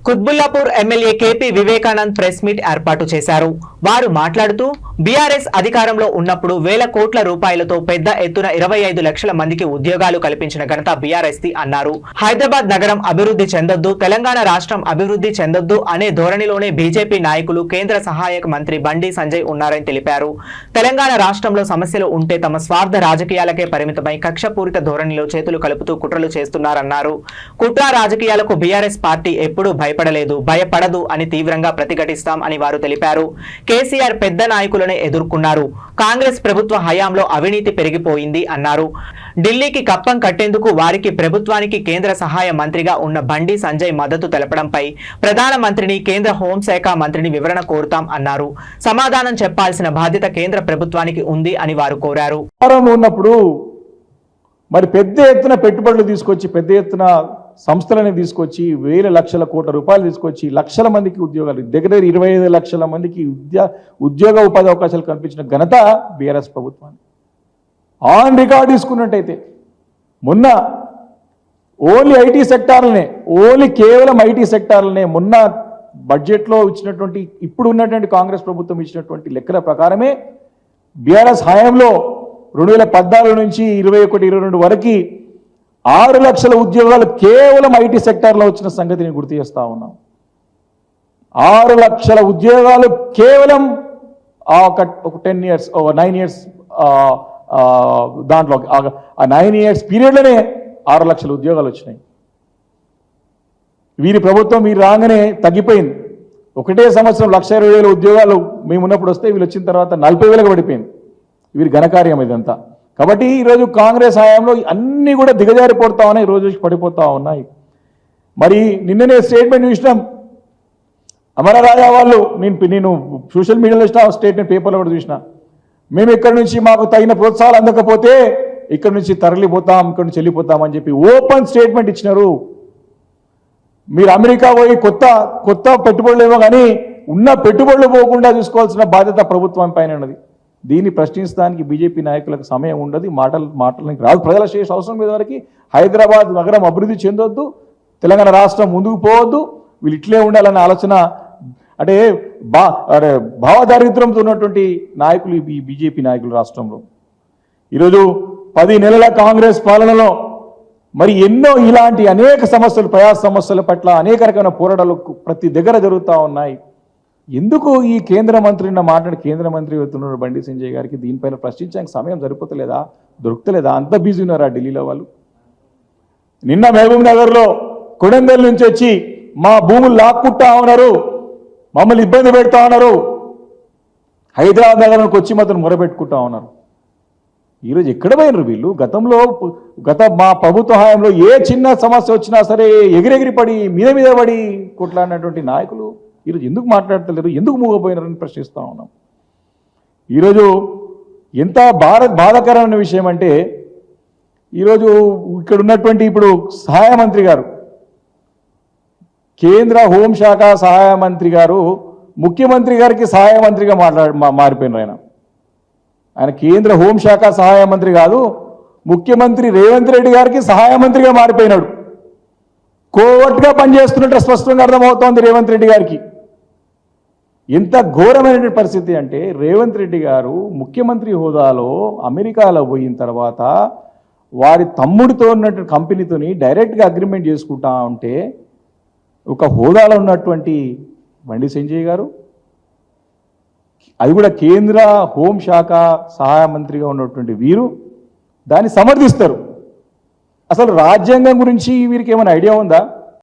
Quthbullapur MLA KP Vivekanand press meet ఏర్పాటు చేశారు. వారు మాట్లాడుతూ బీఆర్ఎస్ అధికారంలో ఉన్నప్పుడు వేల కోట్ల రూపాయలతో పెద్ద ఎత్తున 25 లక్షల మందికి ఉద్యోగాలు కల్పించిన ఘనత బీఆర్ఎస్ ది అన్నారు. హైదరాబాద్ నగరం అభివృద్ధి చెందొద్దు, తెలంగాణ రాష్ట్రం అభివృద్ధి చెందొద్దు అనే ధోరణిలోనే బీజేపీ నాయకులు కేంద్ర సహాయక మంత్రి బండి సంజయ్ ఉన్నారని తెలిపారు. తెలంగాణ రాష్ట్రంలో సమస్యలు ఉంటే తమ స్వార్థ రాజకీయాలకే పరిమితమై కక్షపూరిత ధోరణిలో చేతులు కలుపుతూ కుట్రలు చేస్తున్నారన్నారు. కుట్ర రాజకీయాలకు బీఆర్ఎస్ పార్టీ ఎప్పుడూ భయపడలేదు, భయపడదు అని తీవ్రంగా ప్రతిఘటిస్తాం అని వారు తెలిపారు. కేసీఆర్ పెద్ద నాయకులనే ఎదుర్కొన్నారు. కాంగ్రెస్ ప్రభుత్వ హయాంలో అవినీతి పెరిగిపోయింది అన్నారు. ఢిల్లీకి కప్పం కట్టేందుకు వారికి ప్రభుత్వానికి కేంద్ర సహాయ మంత్రిగా ఉన్న బండి సంజయ్ మద్దతు తెలపడంపై ప్రధానమంత్రిని, కేంద్ర హోంశాఖ మంత్రిని వివరణ కోరుతాం అన్నారు. సమాధానం చెప్పాల్సిన బాధ్యత కేంద్ర ప్రభుత్వానికి ఉంది అని వారు కోరారు. మరి పెద్ద ఎత్తున పెట్టుబడులు తీసుకొచ్చి, పెద్ద ఎత్తున సంస్థలని తీసుకొచ్చి, వేల లక్షల కోట్ల రూపాయలు తీసుకొచ్చి లక్షల మందికి ఉద్యోగాలు, దగ్గర 25 లక్షల మందికి ఉద్యోగ ఉపాధి అవకాశాలు కల్పించిన ఘనత బీఆర్ఎస్ ప్రభుత్వాన్ని. ఆన్ రికార్డు తీసుకున్నట్టయితే మొన్న కేవలం ఐటీ సెక్టార్లనే మొన్న బడ్జెట్లో ఇచ్చినటువంటి, ఇప్పుడు ఉన్నటువంటి కాంగ్రెస్ ప్రభుత్వం ఇచ్చినటువంటి లెక్కల ప్రకారమే బీఆర్ఎస్ హయాంలో 2014 నుంచి 21-22 వరకు 6 లక్షల ఉద్యోగాలు కేవలం ఐటీ సెక్టార్లో వచ్చిన సంగతిని గుర్తు చేస్తా ఉన్నాం. 6 లక్షల ఉద్యోగాలు కేవలం ఒక 10 ఇయర్స్ 9 ఇయర్స్ దాంట్లో ఆ 9 ఇయర్స్ పీరియడ్లోనే 6 లక్షల ఉద్యోగాలు వచ్చినాయి. వీరి ప్రభుత్వం మీరు రాగానే తగ్గిపోయింది. ఒకటే సంవత్సరం 1,20,000 ఉద్యోగాలు మేమున్నప్పుడు వస్తే వీళ్ళు వచ్చిన తర్వాత 40,000కి పడిపోయింది. వీరి ఘనకార్యం ఇదంతా. కాబట్టి ఈరోజు కాంగ్రెస్ హయాంలో అన్నీ కూడా దిగజారిపోతా ఉన్నాయి, రోజు పడిపోతూ ఉన్నాయి. మరి నిన్ననే స్టేట్మెంట్ చూసినాం అమర రాజా వాళ్ళు. నేను సోషల్ మీడియాలో చూసిన స్టేట్మెంట్, పేపర్లో కూడా చూసిన. మేము ఇక్కడి నుంచి మాకు తగిన ప్రోత్సాహాలు అందకపోతే ఇక్కడి నుంచి తరలిపోతాం, ఇక్కడి నుంచి వెళ్ళిపోతామని చెప్పి ఓపెన్ స్టేట్మెంట్ ఇచ్చినారు. మీరు అమెరికా పోయి కొత్త పెట్టుబడులు ఏమో కానీ ఉన్న పెట్టుబడులు పోకుండా చూసుకోవాల్సిన బాధ్యత ప్రభుత్వం పైన ఉన్నది. దీన్ని ప్రశ్నించడానికి బీజేపీ నాయకులకు సమయం ఉండదు, మాటలకి రాదు. ప్రజల శ్రేష్ఠ అవసరం మీద వరకు హైదరాబాద్ నగరం అభివృద్ధి చెందొద్దు, తెలంగాణ రాష్ట్రం ముందుకు పోవద్దు, వీళ్ళు ఇట్లే ఉండాలన్న ఆలోచన అంటే భావదారిద్ర్యంతో ఉన్నటువంటి నాయకులు ఈ బీజేపీ నాయకులు రాష్ట్రంలో. ఈరోజు 10 నెలల కాంగ్రెస్ పాలనలో మరి ఎన్నో ఇలాంటి అనేక సమస్యలు, ప్రజా సమస్యల పట్ల అనేక రకమైన పోరాటాలు ప్రతి దగ్గర జరుగుతూ ఉన్నాయి. ఎందుకు ఈ కేంద్ర మంత్రిని మాట్లాడి కేంద్ర మంత్రి అవుతున్నారు బండి సంజయ్ గారికి దీనిపైన ప్రశ్నించడానికి సమయం దొరుకుతలేదా? అంత బిజీ ఉన్నారా ఢిల్లీలో వాళ్ళు? నిన్న మహబూబ్ నగర్లో కొడంగల్ నుంచి వచ్చి మా భూములు లాక్కుంటా ఉన్నారు, మమ్మల్ని ఇబ్బంది పెడతా ఉన్నారు, హైదరాబాద్ నగరానికి వచ్చి మాత్రం మొరబెట్టుకుంటా ఉన్నారు. ఈరోజు ఎక్కడ పోయినారు వీళ్ళు? మా ప్రభుత్వ హయాంలో ఏ చిన్న సమస్య వచ్చినా సరే ఎగిరెగిరి పడి మీద పడి కొట్లాడినటువంటి నాయకులు ఈరోజు ఎందుకు మాట్లాడతలేరు, ఎందుకు మూగపోయినారని ప్రశ్నిస్తూ ఉన్నాం. ఈరోజు ఎంత బాధాకరమైన విషయం అంటే, ఈరోజు ఇక్కడ ఉన్నటువంటి ఇప్పుడు సహాయ మంత్రి గారు, కేంద్ర హోంశాఖ సహాయ మంత్రి గారు ముఖ్యమంత్రి గారికి సహాయ మంత్రిగా మారిపోయినారు. ఆయన కేంద్ర హోంశాఖ సహాయ మంత్రి కాదు, ముఖ్యమంత్రి రేవంత్ రెడ్డి గారికి సహాయ మంత్రిగా మారిపోయినాడు. కోవట్గా పనిచేస్తున్నట్టు స్పష్టంగా అర్థమవుతోంది రేవంత్ రెడ్డి గారికి. ఎంత ఘోరమైన పరిస్థితి అంటే, రేవంత్ రెడ్డి గారు ముఖ్యమంత్రి హోదాలో అమెరికాలో పోయిన తర్వాత వారి తమ్ముడితో ఉన్నటువంటి కంపెనీతోని డైరెక్ట్గా అగ్రిమెంట్ చేసుకుంటా ఉంటే, ఒక హోదాలో ఉన్నటువంటి బండి సంజయ్ గారు, అది కూడా కేంద్ర హోంశాఖ సహాయ మంత్రిగా ఉన్నటువంటి వీరు దాన్ని సమర్థిస్తారు. అసలు రాజ్యాంగం గురించి వీరికి ఏమైనా ఐడియా ఉందా?